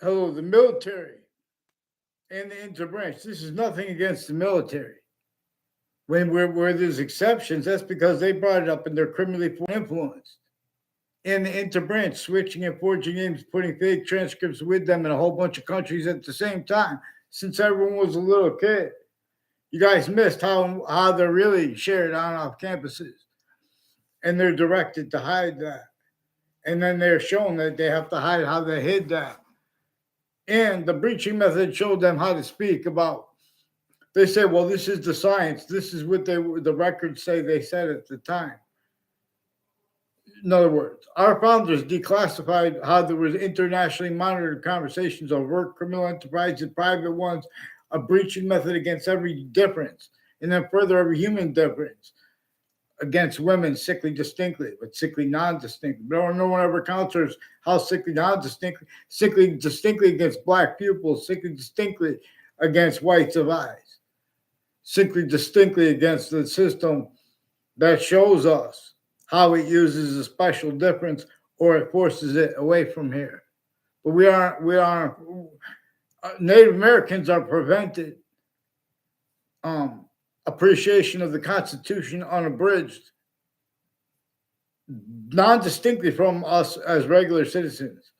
Hello, the military and the interbranch. This is nothing against the military. Where there's exceptions, that's because they brought it up and they're criminally influenced. And the interbranch, switching and forging names, putting fake transcripts with them in a whole bunch of countries at the same time, since everyone was a little kid. You guys missed how they're really shared on off campuses. And they're directed to hide that. And then they're shown that they have to hide how they hid that. And the breaching method showed them how to speak about. They say, well, this is the science. This is what the records say they said at the time. In other words, our founders declassified how there was internationally monitored conversations of work, criminal enterprises, private ones, a breaching method against every difference, and then further every human difference against women sickly distinctly, but sickly non-distinctly. No one ever counters how sickly non-distinctly, sickly distinctly against black pupils, sickly distinctly against whites of eyes, sickly distinctly against the system that shows us how it uses a special difference or it forces it away from here. But we are Native Americans are prevented appreciation of the Constitution unabridged, non-distinctly from us as regular citizens,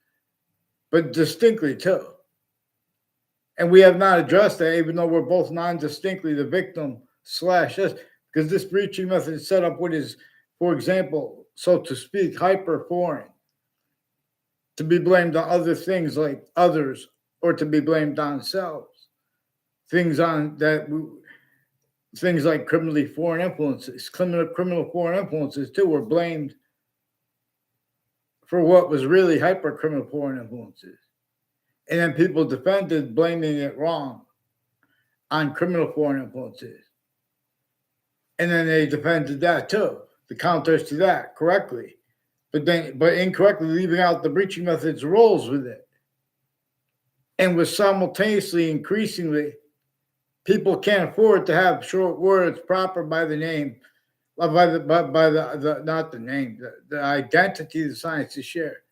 but distinctly too. And we have not addressed that, even though we're both non-distinctly the victim slash us, because this breaching method is set up what is, for example, so to speak, hyper foreign, to be blamed on other things like others, or to be blamed on selves. Things like criminally foreign influences, criminal foreign influences too, were blamed for what was really hyper criminal foreign influences. And then people defended blaming it wrong on criminal foreign influences. And then they defended that too, the counters to that correctly, but incorrectly leaving out the breaching method's roles with it. And was simultaneously, increasingly, people can't afford to have short words proper by the name, by the not the name, the identity the sciences share.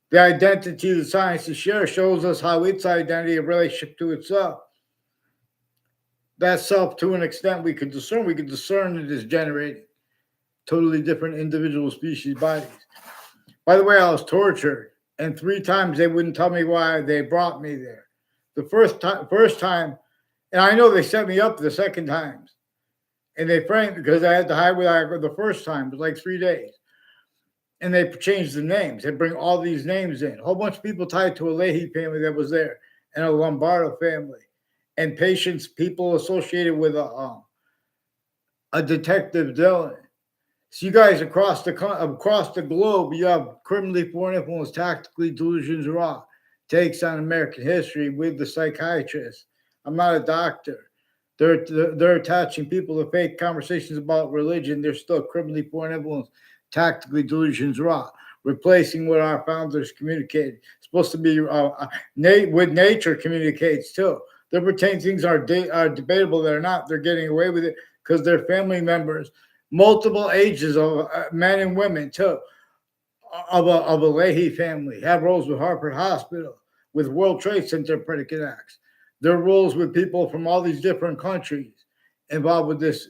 The identity the sciences share shows us how its identity in relationship to itself. That self, to an extent, we could discern it as generating totally different individual species bodies. By the way, I was tortured, and 3 times they wouldn't tell me why they brought me there. The first time, and I know they set me up the second times, and they framed because I had to hide with the first time. It was like 3 days. And they changed the names. They bring all these names in. A whole bunch of people tied to a Leahy family that was there, and a Lombardo family, and patients, people associated with a detective Dylan. So you guys across the globe, you have criminally foreign influence, tactically delusions raw, takes on American history with the psychiatrist. I'm not a doctor. They're attaching people to fake conversations about religion. They're still criminally foreign influence, tactically delusions raw, replacing what our founders communicated. It's supposed to be with nature communicates too. They're pretending things are debatable. They're not. They're getting away with it because their family members, multiple ages of men and women too, of a Leahy family, have roles with Harvard Hospital, with World Trade Center predicate acts. Their roles with people from all these different countries involved with this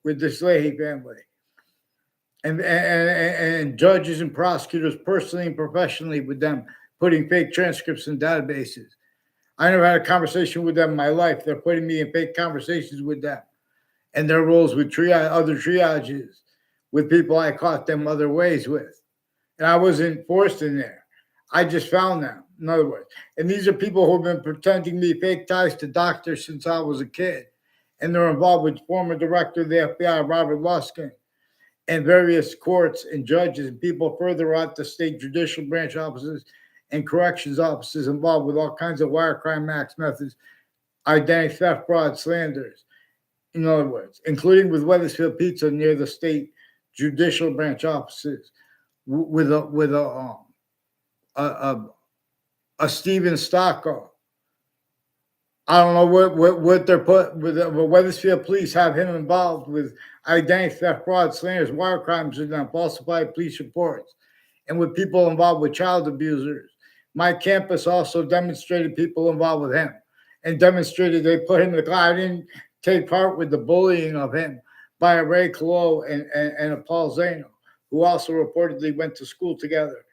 Leahy family. And judges and prosecutors personally and professionally with them, putting fake transcripts in databases. I never had a conversation with them in my life. They're putting me in fake conversations with them. And their roles with other triages, with people I caught them other ways with. And I wasn't forced in there. I just found them, in other words. And these are people who have been pretending to be fake ties to doctors since I was a kid. And they're involved with former director of the F.B.I, Robert Luskin, and various courts and judges and people further out the state judicial branch offices and corrections offices involved with all kinds of wire crime max methods, identity theft, fraud, slanders. In other words, including with Wethersfield Pizza near the state judicial branch offices, with a Stephen Stocko. I don't know what they're put with. Wethersfield police have him involved with identity theft, fraud, slanders, wire crimes, and falsified police reports, and with people involved with child abusers, My campus also demonstrated people involved with him and demonstrated they put him in the class. I didn't take part with the bullying of him by a Ray Colo and a Paul Zano, who also reportedly went to school together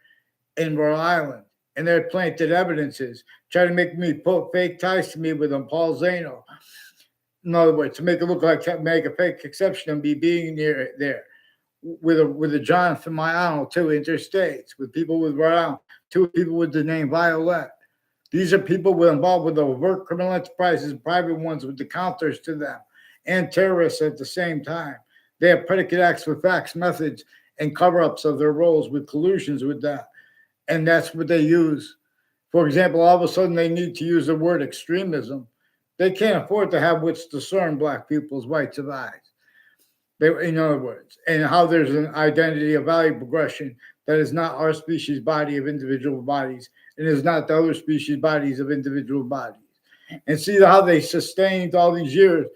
in Rhode Island. And they planted evidences, trying to make me put fake ties to me with them, Paul Zano. In other words, to make it look like make a fake exception of me being near there with a Jonathan Maiano, two interstates, with people with Rhode Island, two people with the name Violet. These are people involved with overt criminal enterprises, private ones with the counters to them, and terrorists at the same time. They have predicate acts with facts, methods, and cover-ups of their roles with collusions with that. And that's what they use. For example, all of a sudden they need to use the word extremism. They can't afford to have what's discern black people's rights of eyes. In other words, and how there's an identity of value progression that is not our species body of individual bodies, and is not the other species bodies of individual bodies. And see how they sustained all these years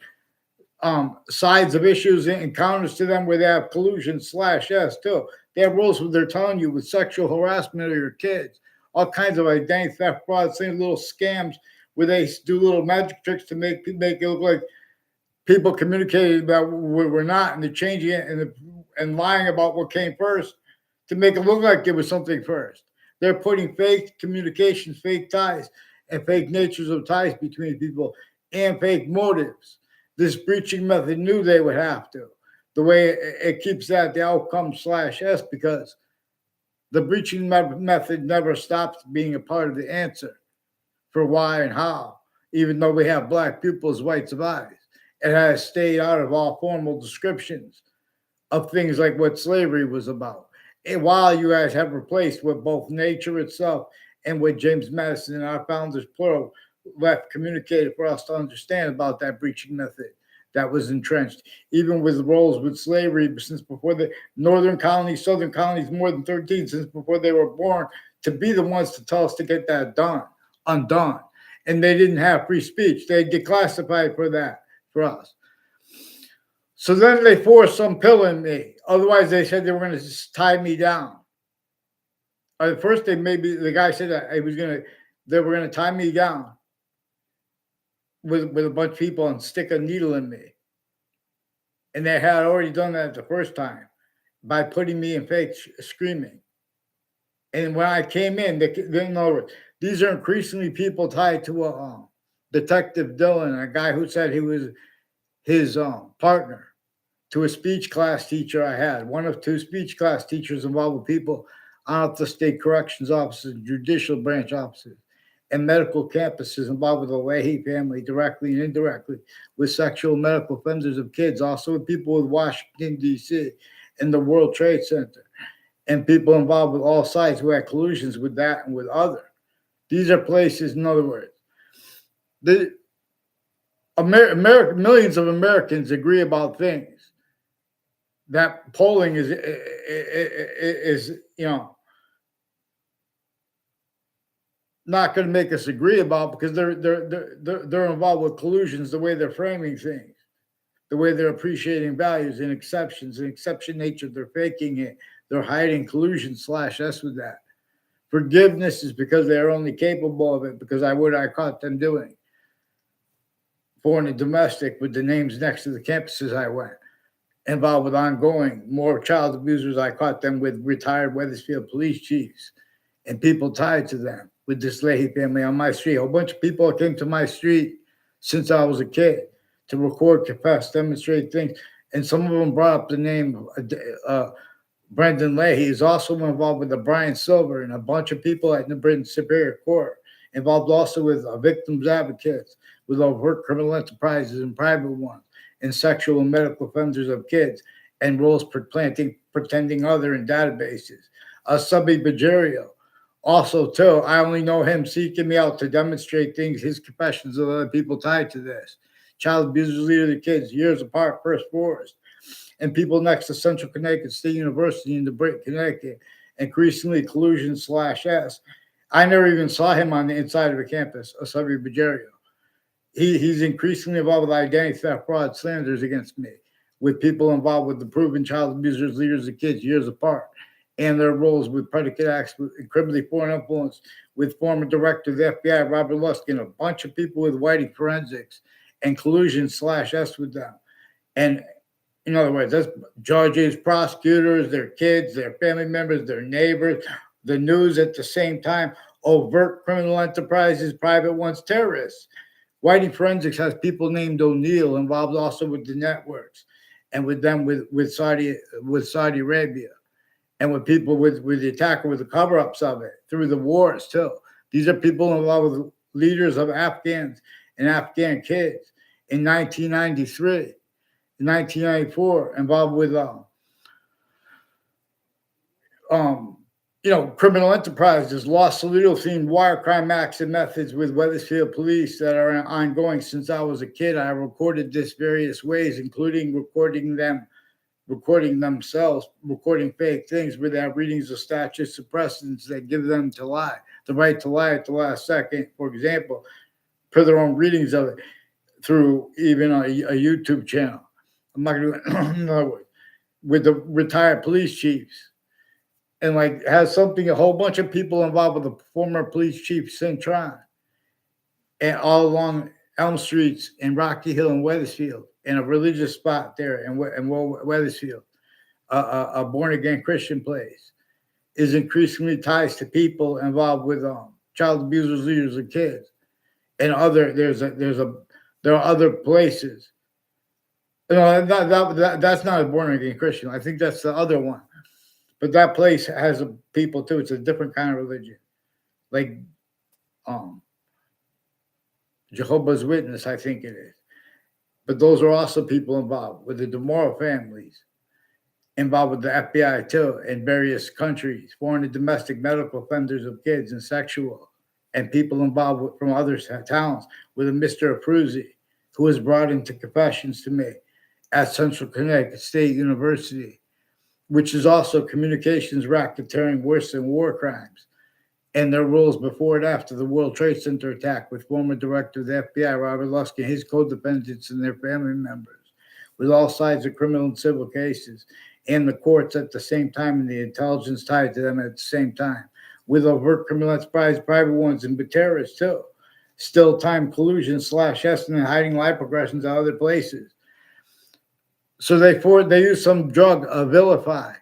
sides of issues and counters to them where they have collusion /S too. They have rules where they're telling you with sexual harassment of your kids, all kinds of identity theft, fraud, same little scams where they do little magic tricks to make it look like people communicated about what we're not, and they're changing it and lying about what came first to make it look like it was something first. They're putting fake communications, fake ties, and fake natures of ties between people and fake motives. This breaching method knew they would have to. The way it keeps that the outcome /S, because the breaching method never stops being a part of the answer for why and how, even though we have black pupils, whites of eyes. It has stayed out of all formal descriptions of things like what slavery was about. And while you guys have replaced what both nature itself and what James Madison and our founders, plural, left communicated for us to understand about that breaching method that was entrenched, even with roles with slavery since before the northern colonies, southern colonies, more than 13, since before they were born, to be the ones to tell us to get that undone. And they didn't have free speech. They'd get classified for that, for us. So then they forced some pill in me. Otherwise, they said they were going to just tie me down. At first, the guy said that they were going to tie me down with a bunch of people and stick a needle in me. And they had already done that the first time by putting me in fake screaming. And when I came in, in other words, these are increasingly people tied to Detective Dillon, a guy who said he was his partner, to a speech class teacher I had, one of two speech class teachers involved with people out the state corrections offices, judicial branch offices, and medical campuses involved with the Leahy family directly and indirectly with sexual medical offenders of kids, also with people with Washington, D.C. and the World Trade Center, and people involved with all sides who had collusions with that and with other. These are places, in other words, millions of Americans agree about things that polling is not going to make us agree about, because they're involved with collusions, the way they're framing things, the way they're appreciating values and exceptions and exception nature. They're faking it. They're hiding collusion /S with that. Forgiveness is because they're only capable of it because I caught them doing. Foreign and domestic, with the names next to the campuses I went. Involved with ongoing, more child abusers I caught them with, retired Wethersfield police chiefs and people tied to them with this Leahy family on my street. A whole bunch of people came to my street since I was a kid to record, confess, demonstrate things. And some of them brought up the name Brendan Leahy. He's also involved with the Brian Silver and a bunch of people at the Britain Superior Court, involved also with victims advocates, with overt criminal enterprises and private ones, and sexual and medical offenders of kids, and roles pretending other in databases. Subby Bajerio, also too, I only know him seeking me out to demonstrate things, his confessions of other people tied to this. Child abusers, leader of the kids, years apart, First Forest, and people next to Central Connecticut State University in DeBrit, Connecticut, increasingly collusion /S. I never even saw him on the inside of a campus, Subby Bajerio. He's increasingly involved with identity theft, fraud, slanders against me, with people involved with the proven child abusers, leaders of kids, years apart, and their roles with predicate acts with criminally foreign influence with former director of the FBI, Robert Luskin, a bunch of people with Whiting forensics and collusion slash S with them. And in other words, that's judges, prosecutors, their kids, their family members, their neighbors, the news at the same time, overt criminal enterprises, private ones, terrorists. Whiting Forensics has people named O'Neill involved also with the networks and with them with Saudi Arabia and with people with the attacker with the cover-ups of it through the wars too. These are people involved with leaders of Afghans and Afghan kids in 1993. 1994, involved with criminal enterprises, lost illegal themed wire crime acts and methods with Wethersfield police that are ongoing since I was a kid. I recorded this various ways, including recording themselves, recording fake things without readings of statutes of precedents that give them the right to lie at the last second, for example, per their own readings of it through even a YouTube channel. I'm not going to in other words, with the retired police chiefs. And has a whole bunch of people involved with the former police chief Cintron and all along Elm Streets in Rocky Hill and Wethersfield in a religious spot there in Wethersfield, a born-again Christian place, is increasingly ties to people involved with child abusers, leaders, and kids. And there are other places. That's not a born-again Christian. I think that's the other one. But that place has people too. It's a different kind of religion, like Jehovah's Witness, I think it is. But those are also people involved with the DeMora families, involved with the FBI too, in various countries, foreign and domestic medical offenders of kids and sexual, and people involved from other towns with a Mr. Abruzzi, who was brought into confessions to me at Central Connecticut State University, which is also communications racketeering worse than war crimes, and their roles before and after the World Trade Center attack with former director of the FBI, Robert Luskin, his co-defendants and their family members, with all sides of criminal and civil cases, and the courts at the same time, and the intelligence tied to them at the same time, with overt criminal enterprise, private ones, and terrorists too. Still time collusion slash S and hiding lie progressions at other places. So they used some drug, vilify,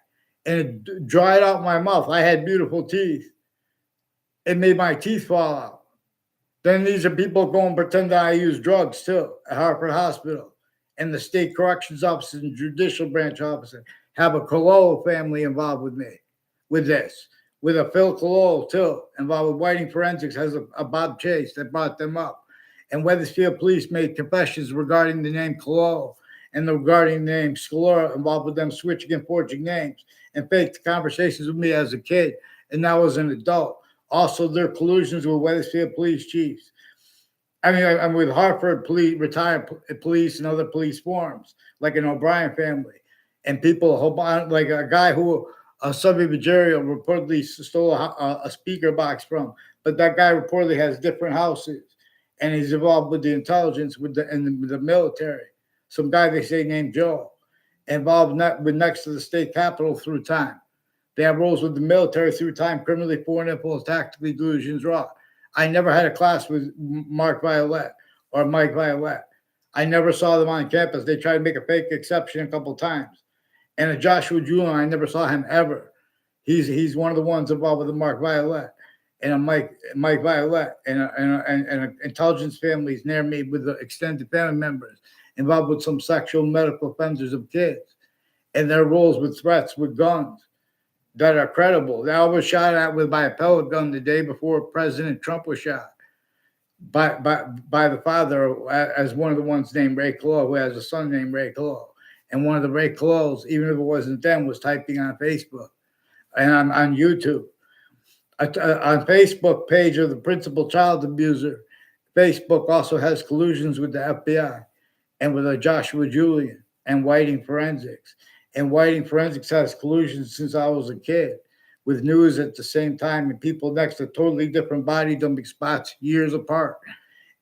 and it dried out my mouth. I had beautiful teeth. It made my teeth fall out. Then these are people going and pretend that I use drugs too at Hartford Hospital, and the state corrections officer and judicial branch officer have a Collusion family involved with me, with this, with a Phil Collusion too, involved with Whiting Forensics, has a Bob Chase that brought them up, and Wethersfield police made confessions regarding the name Collusion and regarding the name Scalora, involved with them switching and forging names and faked conversations with me as a kid and now as an adult. Also, their collusions with Wethersfield police chiefs. I mean, I'm with Hartford police, retired police, and other police forums, like an O'Brien family, and people, like a guy who a Subby-Bajerio reportedly stole a speaker box from, but that guy reportedly has different houses, and he's involved with the intelligence with the military. Some guy they say named Joe, involved with next to the state capitol through time. They have roles with the military through time, criminally foreign influence, tactically delusions raw. I never had a class with Mark Violet or Mike Violet. I never saw them on campus. They tried to make a fake exception a couple of times. And a Joshua Julian, I never saw him ever. He's one of the ones involved with the Mark Violet and a Mike Violet and an intelligence families near me with the extended family members involved with some sexual medical offenders of kids and their roles with threats with guns that are credible. They all were shot at by a pellet gun the day before President Trump was shot by the father, as one of the ones named Ray Collusion, who has a son named Ray Collusion. And one of the Ray Collusions, even if it wasn't them, was typing on Facebook and on YouTube. On Facebook page of the principal child abuser, Facebook also has collusions with the FBI and with a Joshua Julian and Whiting Forensics. And Whiting Forensics has collusions since I was a kid with news at the same time and people next to totally different body dumping spots years apart.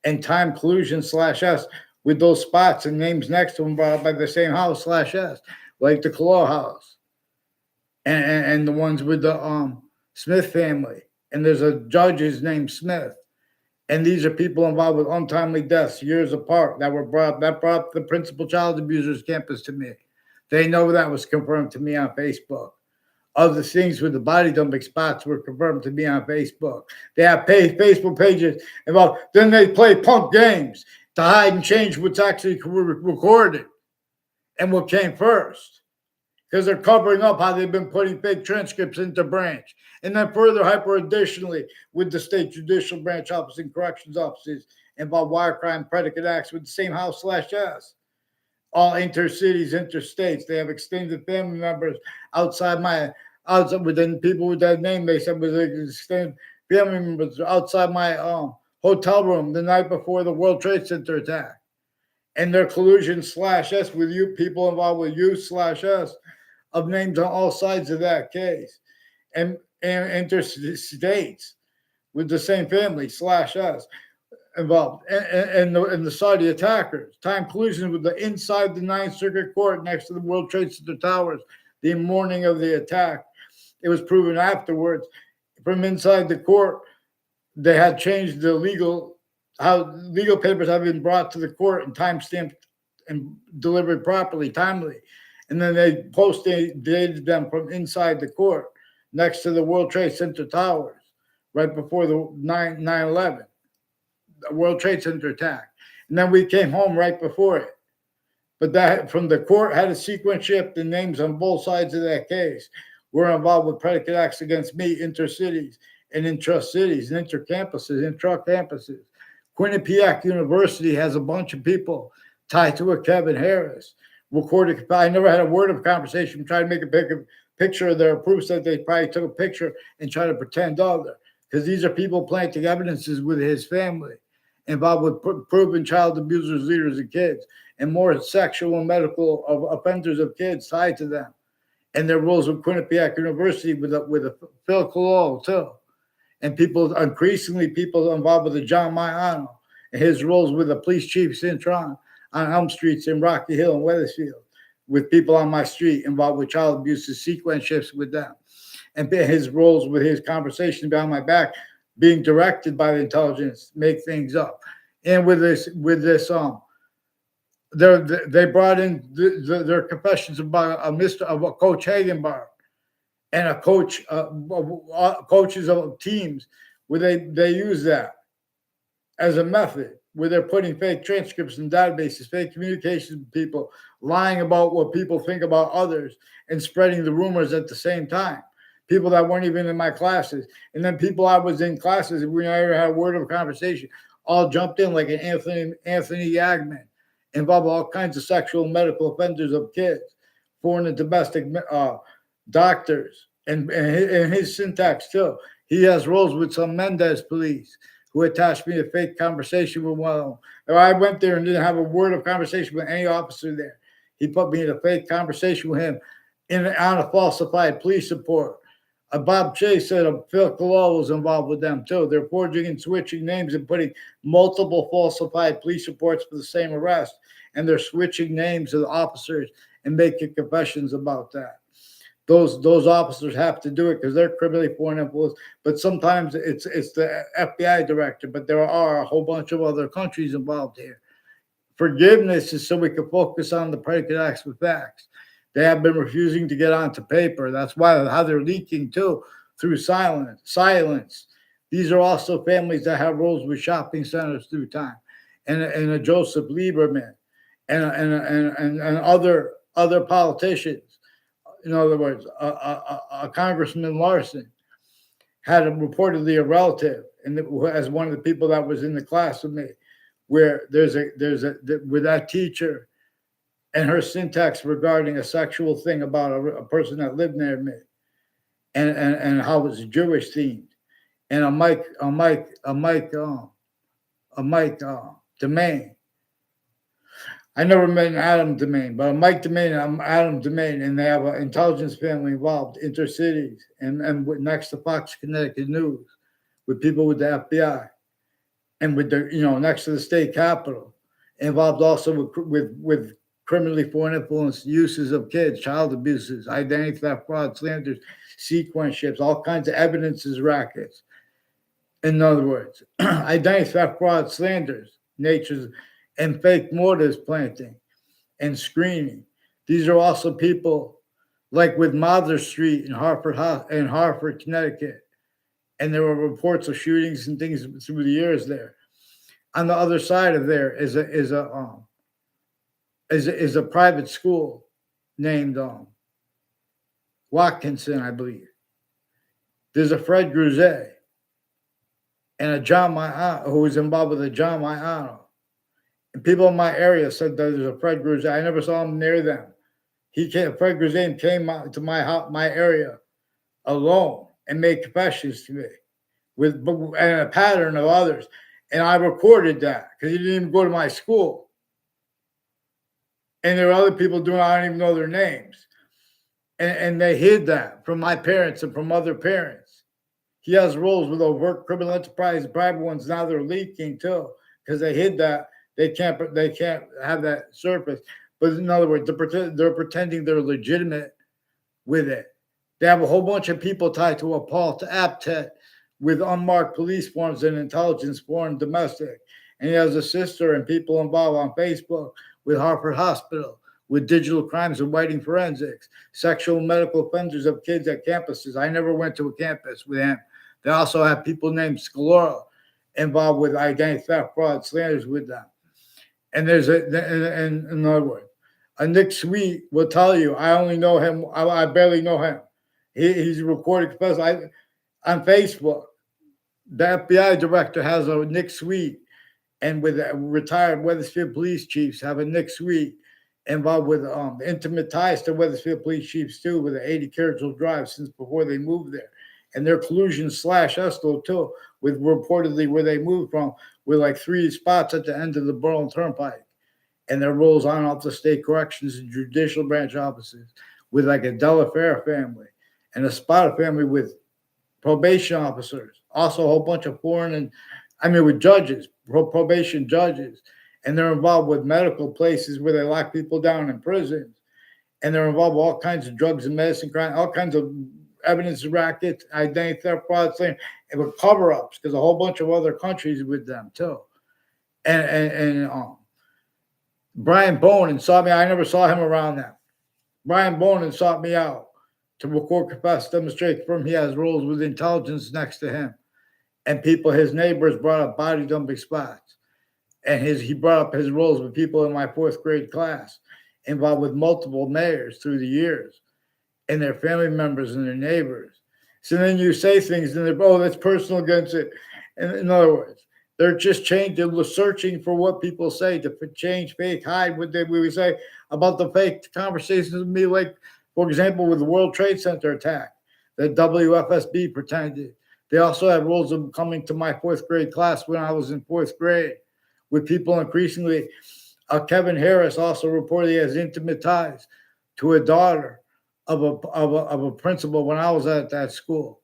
And time collusion slash S with those spots and names next to them brought up by the same house slash S, like the Collusion house. and the ones with the Smith family. And there's a judge's named Smith. And these are people involved with untimely deaths years apart that brought the principal child abusers campus to me. They know that was confirmed to me on Facebook. Other things with the body dumping spots were confirmed to me on Facebook. They have Facebook pages involved. Then they play punk games to hide and change what's actually recorded and what came first, because they're covering up how they've been putting fake transcripts into branch. And then further hyper additionally with the state judicial branch office and corrections offices involved wire crime predicate acts with the same house/s. All intercities, interstates. They have extended family members outside within people with that name. They said was extended family members outside my hotel room the night before the World Trade Center attack. And their collusion/s with you people involved with you/s of names on all sides of that case, and interstates with the same family/s involved, and the Saudi attackers. Time collusion with the inside the Ninth Circuit Court next to the World Trade Center towers the morning of the attack. It was proven afterwards from inside the court they had changed how legal papers have been brought to the court and timestamped and delivered properly, timely. And then they dated them from inside the court next to the World Trade Center towers right before the 9/11, the World Trade Center attack. And then we came home right before it. But that from the court had a sequence shift. The names on both sides of that case were involved with predicate acts against me, intercities and intra-cities, and intra-campuses, intra-campuses. Quinnipiac University has a bunch of people tied to a Kevin Harris. Recorded. I never had a word of conversation. Trying to make a picture of their proofs that they probably took a picture and try to pretend other, because these are people planting evidences with his family involved with proven child abusers, leaders, and kids, and more sexual and medical offenders of kids tied to them, and their roles with Quinnipiac University with a Phil Collusion too, and increasingly people involved with the John Maiano and his roles with the police chief Cintron on Elm Streets in Rocky Hill and Wethersfield, with people on my street involved with child abuse, sequence shifts with them, and his roles with his conversations behind my back, being directed by the intelligence, make things up. And with this, they brought in their confessions about a Coach Hagenbar and a coaches of teams, where they use that as a method, where they're putting fake transcripts in databases, fake communications with people, lying about what people think about others, and spreading the rumors at the same time. People that weren't even in my classes. And then people I was in classes, and we never had a word of conversation, all jumped in like an Anthony Yagman, involved all kinds of sexual and medical offenders of kids, foreign and domestic doctors, and his syntax too. He has roles with some Mendez police who attached me a fake conversation with one of them. I went there and didn't have a word of conversation with any officer there. He put me in a fake conversation with him on a falsified police report. Bob Chase said Phil Collusion was involved with them too. They're forging and switching names and putting multiple falsified police reports for the same arrest. And they're switching names of the officers and making confessions about that. Those officers have to do it because they're criminally foreign influence. But sometimes it's the F.B.I. director, but there are a whole bunch of other countries involved here. Forgiveness is so we can focus on the predicate acts with facts. They have been refusing to get onto paper. That's why how they're leaking too, through silence. These are also families that have roles with shopping centers through time, and a Joseph Lieberman, and other politicians. In other words, a Congressman Larson had reportedly a relative, and as one of the people that was in the class with me, where there's with that teacher and her syntax regarding a sexual thing about a person that lived near me, and how it was Jewish themed, and a Mike Domain. I never met an Adam Domain, but a Mike Domain and Adam Domain, and they have an intelligence family involved, intercities, and next to Fox Connecticut News, with people with the F.B.I. and with the next to the state capitol, involved also with criminally foreign influence uses of kids, child abuses, identity theft, fraud, slanders, sequence ships, all kinds of evidences rackets. In other words, identity theft, fraud, slanders, natures, and fake motives planting and screening. These are also people like with Mather Street in Hartford, Connecticut, and there were reports of shootings and things through the years there. On the other side of there is a private school named Watkinson, I believe. There's a Fred Gruzet and a John Maiano who was involved with a John Maiano. And people in my area said that there's a Fred Gruzet. I never saw him near them. Fred Gruzet came out to my area alone and made confessions to me and a pattern of others. And I recorded that because he didn't even go to my school. And there were other people doing it, I don't even know their names. And they hid that from my parents and from other parents. He has roles with overt criminal enterprise, private ones. Now they're leaking too because they hid that. They can't have that surface. But in other words, they're pretending they're legitimate with it. They have a whole bunch of people tied to a Paul to Aptet with unmarked police forms and intelligence, foreign, domestic. And he has a sister and people involved on Facebook with Hartford Hospital, with digital crimes and whiting forensics, sexual medical offenders of kids at campuses. I never went to a campus with him. They also have people named Scalora involved with identity theft, fraud, slanders with them. And there's in other words, a Nick Sweet will tell you, I only know him, I barely know him. He's a recorded confessor on Facebook. The F.B.I. director has a Nick Sweet, and with retired Wethersfield police chiefs have a Nick Sweet involved with intimate ties to Wethersfield police chiefs too, with an 80 Carrollsville Drive since before they moved there. And their collusion / Estel too, with reportedly where they moved from, with like 3 spots at the end of the Burlington Turnpike. And their roles on off the state corrections and judicial branch offices, with like a Delafair family and a Spada family with probation officers. Also a whole bunch of with judges, probation judges. And they're involved with medical places where they lock people down in prisons. And they're involved with all kinds of drugs and medicine crime, all kinds of evidence rackets, identity theft, fraud, and with cover-ups, because a whole bunch of other countries with them too. And Brian Bonin sought me. I never saw him around that. Brian Bonin sought me out to record, confess, demonstrate, confirm he has roles with intelligence next to him. And people, his neighbors brought up body dumping spots. And he brought up his roles with people in my 4th grade class, involved with multiple mayors through the years, and their family members and their neighbors. So then you say things and they're, that's personal against it. And in other words, they're just they're searching for what people say to change, fake, hide what we would say about the fake conversations with me, like, for example, with the World Trade Center attack that WFSB pretended. They also had roles of coming to my 4th grade class when I was in 4th grade with people increasingly. Kevin Harris also reportedly has intimate ties to a daughter of a principal when I was at that school.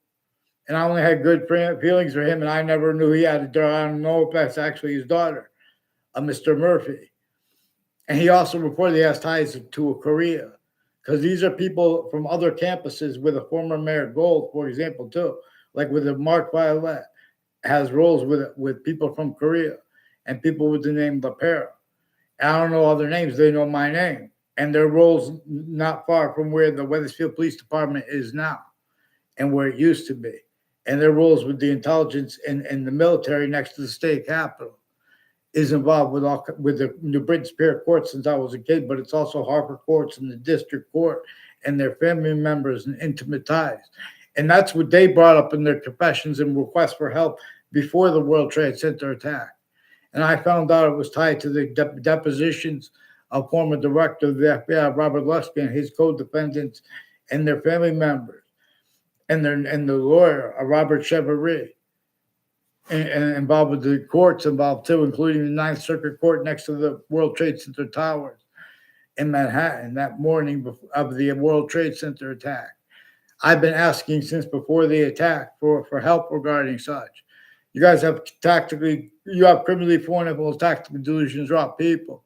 And I only had good feelings for him, and I never knew he had a daughter. I don't know if that's actually his daughter, Mr. Murphy. And he also reportedly has ties to Korea, because these are people from other campuses with a former Mayor Gold, for example, too. Like with the Mark Violet, has roles with people from Korea and people with the name LaPera. I don't know other names. They know my name. And their roles not far from where the Wethersfield Police Department is now and where it used to be. And their roles with the intelligence and the military next to the state capitol is involved with the New Britain Superior Court since I was a kid, but it's also Hartford Courts and the District Court and their family members and intimate ties. And that's what they brought up in their confessions and requests for help before the World Trade Center attack. And I found out it was tied to the depositions of former director of the F.B.I, Robert Luskin, his co-defendants, and their family members, and the lawyer, Robert Chevrolet, and involved with the courts involved too, including the Ninth Circuit Court next to the World Trade Center towers in Manhattan that morning of the World Trade Center attack. I've been asking since before the attack for help regarding such. You guys have criminally foreign influence, tactical delusions, rob people.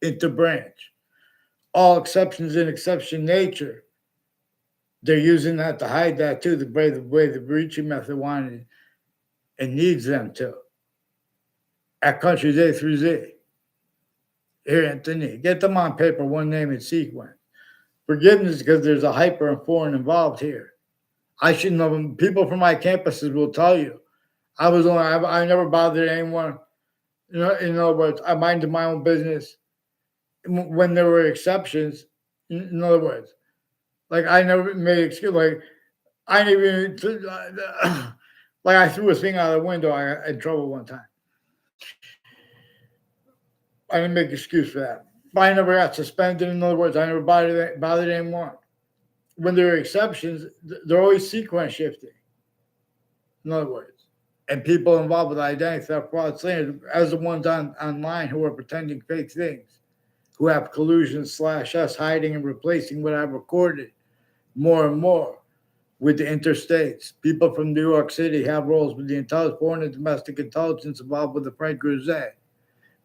interbranch. All exceptions in exception nature. They're using that to hide that too, the way the breaching method wanted and needs them to. At countries A through Z. Here, Anthony, get them on paper, one name and sequence. Forgiveness because there's a hyper and foreign involved here. I should know. People from my campuses will tell you. I never bothered anyone. In other words, I minded my own business. When there were exceptions, in other words, like I never made excuse. Like I didn't even like I threw a thing out of the window. I got in trouble one time. I didn't make excuse for that. But I never got suspended. In other words, I never bothered anyone. When there are exceptions, they're always sequence shifting. In other words, and people involved with identity theft, fraud, slander, as the ones online who are pretending fake things, who have collusion / us hiding and replacing what I've recorded more and more with the interstates. People from New York City have roles with the intelligence, foreign and domestic intelligence involved with the Frank Cruzet,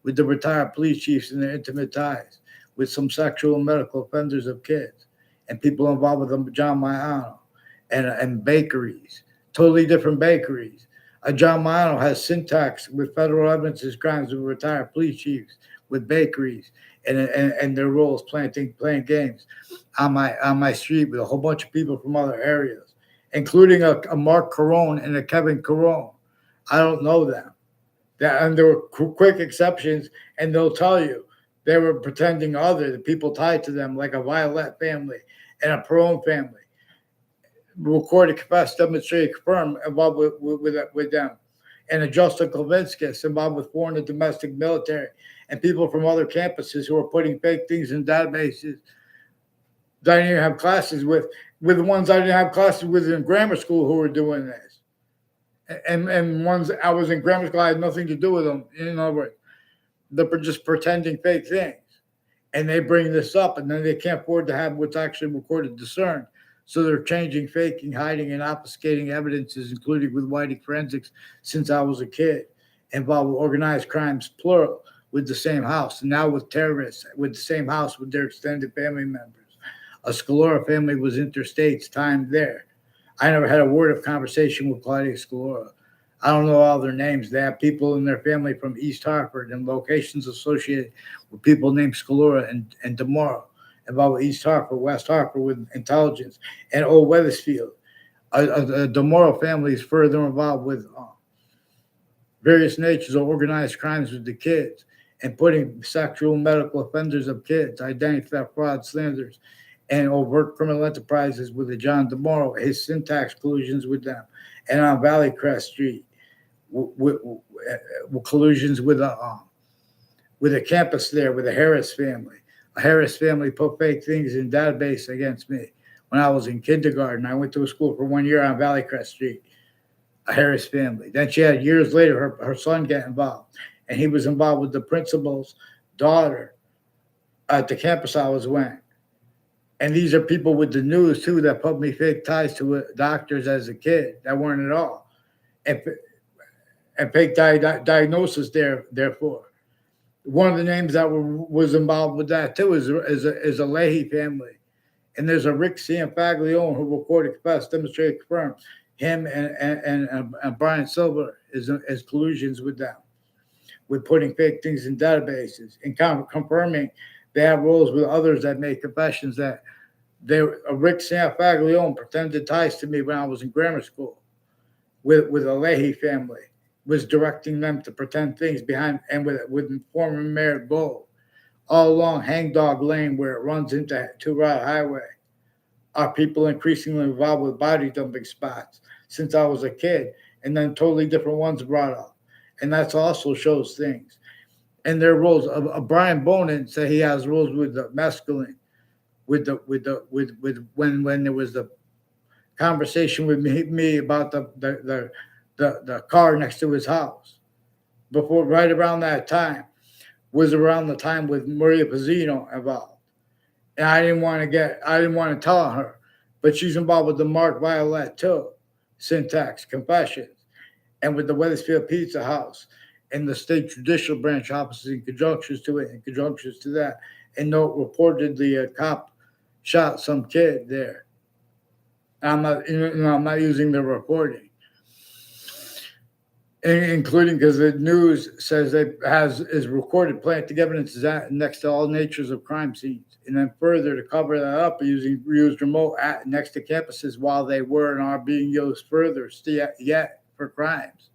with the retired police chiefs and their intimate ties, with some sexual and medical offenders of kids, and people involved with the John Maiano and bakeries, totally different bakeries. John Maiano has syntax with federal evidences crimes with retired police chiefs, with bakeries, and their roles playing games on my street with a whole bunch of people from other areas, including a Mark Carone and a Kevin Carone. I don't know them. And there were quick exceptions, and they'll tell you they were pretending the people tied to them, like a Violet family and a Perone family. Recorded, confessed, demonstrated, confirmed involved with them. And a Justin Klavinskis involved with foreign and domestic military, and people from other campuses who are putting fake things in databases that I didn't even have classes with the ones I didn't have classes with in grammar school who were doing this. And ones I was in grammar school, I had nothing to do with them. In other words, they're just pretending fake things. And they bring this up, and then they can't afford to have what's actually recorded discerned. So they're changing, faking, hiding, and obfuscating evidences, including with whiting forensics since I was a kid, involved with organized crimes, plural, with the same house, and now with terrorists, with the same house with their extended family members. A Scalora family was interstates, timed there. I never had a word of conversation with Claudia Scalora. I don't know all their names. They have people in their family from East Hartford and locations associated with people named Scalora and DeMorrow, involved with East Hartford, West Hartford with intelligence, and Old Wethersfield. The DeMorrow family is further involved with various natures of organized crimes with the kids and putting sexual and medical offenders of kids, identity theft, fraud, slanders, and overt criminal enterprises with the John DeMorrow, his syntax collusions with them, and on Valley Crest Street, with collusions with a campus there with the Harris family. A Harris family put fake things in database against me when I was in kindergarten. I went to a school for 1 year on Valley Crest Street. A Harris family. Then she had years later her son get involved, and he was involved with the principal's daughter at the campus I was with. And these are people with the news, too, that put me fake ties to doctors as a kid that weren't at all. And fake diagnosis therefore. One of the names that was involved with that, too, is a Leahy family. And there's a Rick Cianfaglione who recorded, confessed, demonstrated, confirmed. Him and Brian Silver is collusions with them, with putting fake things in databases and confirming they have roles with others that make confessions that Rick Cianfaglione pretended ties to me when I was in grammar school with a Leahy family, was directing them to pretend things behind, and with former Mayor Gold, all along Hangdog Lane where it runs into Two Rod Highway. Are people increasingly involved with body dumping spots since I was a kid, and then totally different ones brought up. And that also shows things. And their roles of Brian Bonin said he has roles with the mescaline, with when there was the conversation with me about the car next to his house. Before, right around that time, was around the time with Maria Pizzino involved. And I didn't want to tell her, but she's involved with the Mark Violet too, syntax, confessions, and with the Wethersfield Pizza House, and the state judicial branch offices in conjunctions to it, in conjunctions to that. And no, reportedly a cop shot some kid there. I'm not using the reporting, including because the news says it is recorded planting evidence next to all natures of crime scenes, and then further to cover that up, used remote next to campuses while they were and are being used further yet for crimes.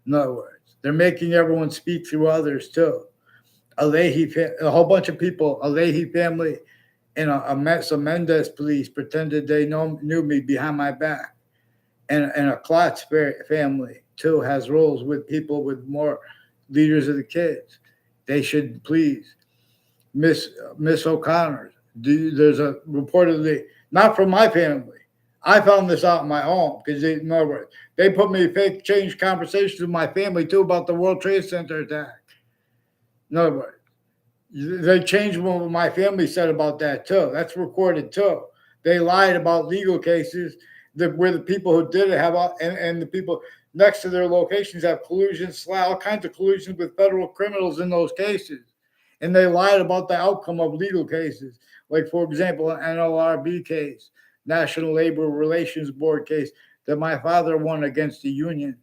In other words, they're making everyone speak through others too. A whole bunch of people, a Leahy family, and some Mendez police pretended they knew me behind my back, and a Klotz family too has roles with people with more leaders of the kids. They should please, Miss O'Connor. There's a reportedly not from my family. I found this out on my own because in other words, they put me fake change conversations with my family too about the World Trade Center attack. In other words, they changed what my family said about that too. That's recorded too. They lied about legal cases where the people who did it have, and the people next to their locations have collusion, all kinds of collusions with federal criminals in those cases. And they lied about the outcome of legal cases. Like, for example, an NLRB case, National Labor Relations Board case that my father won against the union.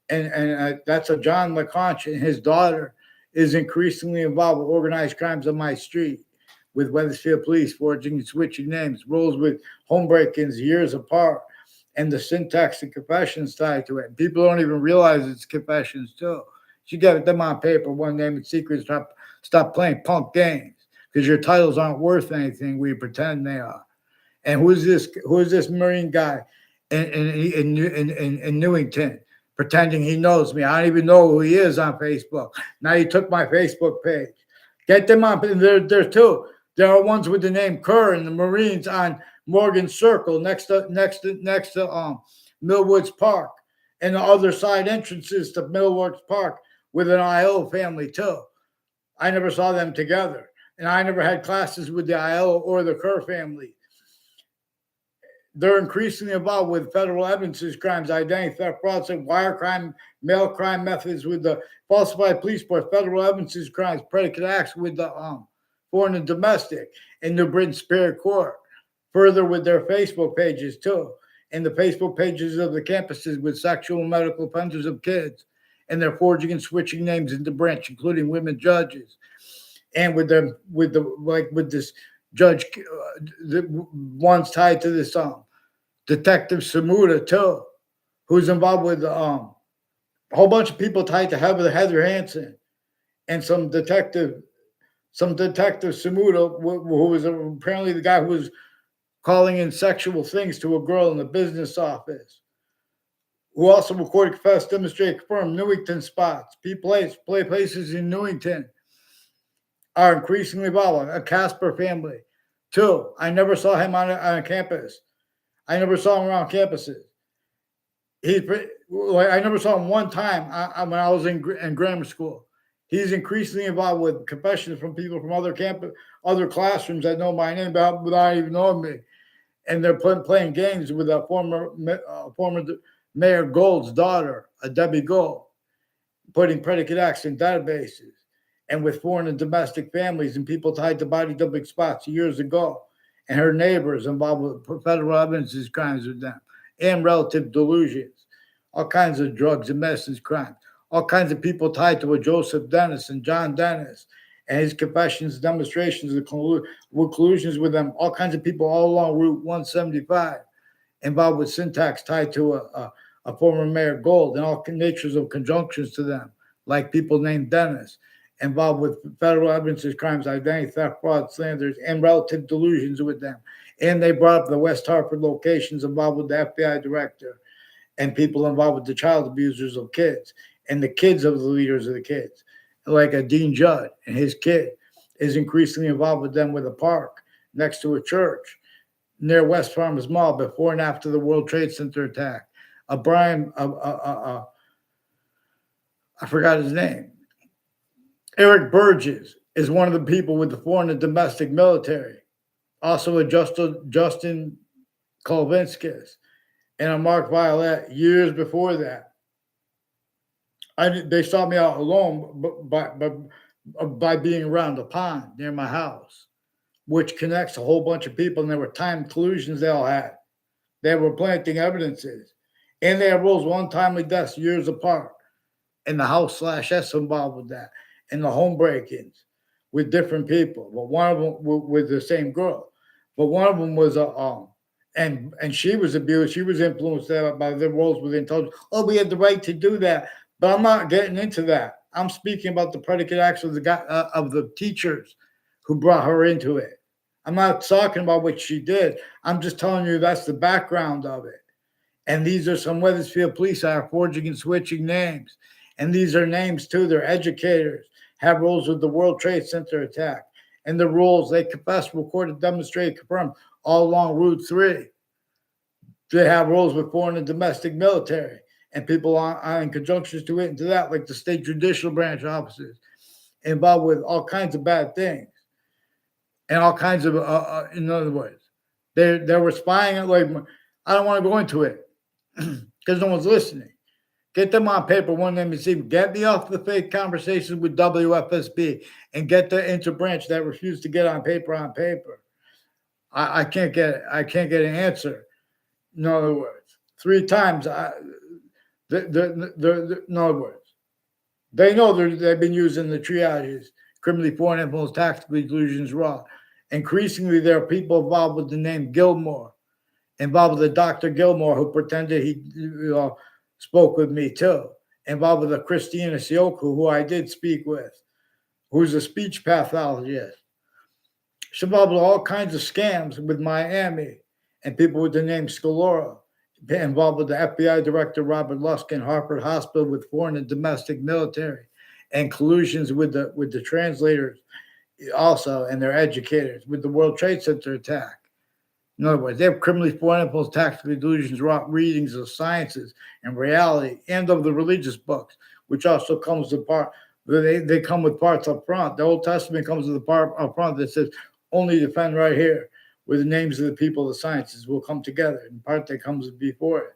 And that's a John LeConte, and his daughter is increasingly involved with organized crimes on my street, with Wethersfield police forging and switching names, roles with home break-ins years apart, and the syntax and confessions tied to it. And people don't even realize it's confessions too. You get them on paper, one name and secret. Stop playing punk games because your titles aren't worth anything. We pretend they are. And who's this Marine guy in Newington pretending he knows me? I don't even know who he is on Facebook. Now he took my Facebook page. Get them on. There too. There are ones with the name Kerr and the Marines on Morgan Circle next to Millwoods Park, and the other side entrances to Millwoods Park with an IO family too. I never saw them together, and I never had classes with the IO or the Kerr family. They're increasingly involved with federal evidences crimes, identity theft, fraud, wire crime, mail crime methods with the falsified police force, federal evidences crimes, predicate acts with the foreign and domestic, and New Britain Superior Court. Further with their Facebook pages too, and the Facebook pages of the campuses with sexual and medical offenders of kids, and they're forging and switching names in the branch, including women judges, and with this judge, the ones tied to this Detective Samuda too, who's involved with a whole bunch of people tied to Heather Hansen, and some detective Samuda, who was apparently the guy who was calling in sexual things to a girl in the business office, who also recorded, confessed, demonstrated, confirmed Newington spots. Play places in Newington are increasingly involved. A Casper family, too. I never saw him on a campus. I never saw him around campuses. I never saw him one time when I was in grammar school. He's increasingly involved with confessions from people from other classrooms that know my name without even knowing me. And they're playing games with a former Mayor Gold's daughter, Debbie Gold, putting predicate acts in databases, and with foreign and domestic families and people tied to body dumping spots years ago, and her neighbors involved with federal evidences crimes with them, and relative delusions, all kinds of drugs and medicines crimes, all kinds of people tied to a Joseph Dennis and John Dennis, and his confessions, demonstrations of collusions with them, all kinds of people all along Route 175 involved with syntax tied to a former Mayor Gold, and all natures of conjunctions to them, like people named Dennis, involved with federal evidences crimes, identity theft, fraud, slanders, and relative delusions with them. And they brought up the West Hartford locations involved with the F.B.I. director and people involved with the child abusers of kids and the kids of the leaders of the kids, like a Dean Judd and his kid is increasingly involved with them with a park next to a church near West Farmers Mall before and after the World Trade Center attack. I forgot his name. Eric Burgess is one of the people with the foreign and domestic military. Also a Justin Kolvinskis and a Mark Violet years before that They saw me out alone, by being around the pond near my house, which connects a whole bunch of people. And there were timed collusions they all had. They were planting evidences, and they had rules one timely deaths years apart. And the house/S involved with that, and the home break-ins with different people. But one of them with the same girl. But one of them was and she was abused. She was influenced by the roles within intelligence. Oh, we had the right to do that, but I'm not getting into that. I'm speaking about the predicate acts of the teachers who brought her into it. I'm not talking about what she did. I'm just telling you that's the background of it. And these are some Wethersfield police are forging and switching names. And these are names too. They're educators, have roles with the World Trade Center attack. And the rules they confess, recorded, demonstrated, confirmed all along Route 3. They have roles with foreign and domestic military and people in conjunctions to it and to that, like the state judicial branch officers, involved with all kinds of bad things. And all kinds of, in other words, they were spying at, like, I don't want to go into it because no one's listening. Get them on paper, one name and see. Get me off the fake conversations with WFSB and get the interbranch that refused to get on paper on paper. I can't get it. I can't get an answer. In other words, 3 times. In other words, they know they've been using the triages, criminally foreign influence, tactical illusions, raw. Increasingly, there are people involved with the name Gilmore, involved with the Dr. Gilmore who pretended he spoke with me too, involved with a Christina Sioku, who I did speak with, who's a speech pathologist. She's involved with all kinds of scams with Miami and people with the name Scalora, involved with the FBI director Robert Luskin, Harvard Hospital with foreign and domestic military, and collusions with the translators also and their educators with the World Trade Center attack. In other words, they have criminally foreign influence, tactical delusions, raw readings of sciences and reality, and of the religious books, which also comes with part. They come with parts up front. The Old Testament comes with the part up front that says, "Only defend right here," where the names of the people, the sciences will come together. And part that comes before it.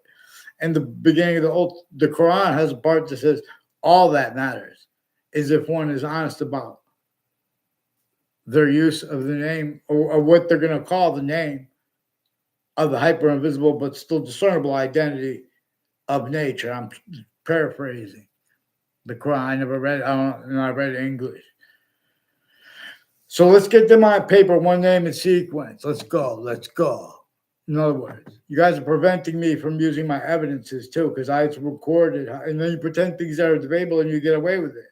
And the beginning of the Quran has a part that says, "All that matters is if one is honest about their use of the name or what they're going to call the name of the hyper invisible but still discernible identity of nature." I'm paraphrasing the Quran. I never read it. I read it in English. So let's get them on paper, one name and sequence. Let's go. In other words, you guys are preventing me from using my evidences too, because I recorded, and then you pretend things are debatable and you get away with it.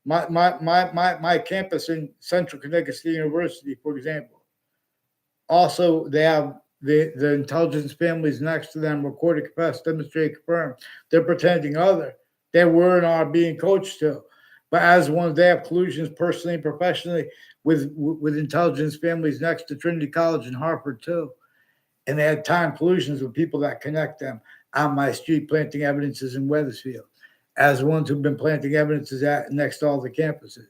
My campus in Central Connecticut State University, for example, also they have the intelligence families next to them recorded, confessed, demonstrated, confirmed. They're pretending other. They were and are being coached to. But as ones, they have collusions personally and professionally with intelligence families next to Trinity College and Harvard too. And they had time collusions with people that connect them on my street, planting evidences in Wethersfield, as ones who've been planting evidences next to all the campuses.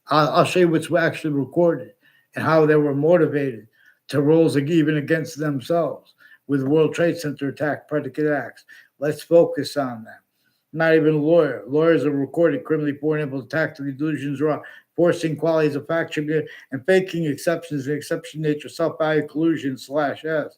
I'll show you what's actually recorded and how they were motivated to roles even against themselves with World Trade Center attack predicate acts. Let's focus on them. Not even a lawyer. Lawyers are recorded criminally foreign influence, tactical delusions, raw, forcing qualities of fact and faking exceptions and exception nature, self-value collusion/S.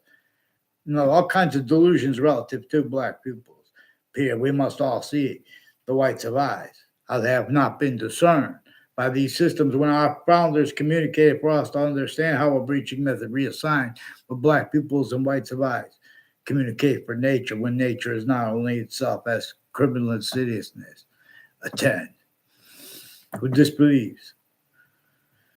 All kinds of delusions relative to Black pupils. Here, we must all see the whites of eyes, how they have not been discerned by these systems when our founders communicated for us to understand how a breaching method reassigned with Black pupils and whites of eyes communicate for nature when nature is not only itself as criminal insidiousness. Attend. Who disbelieves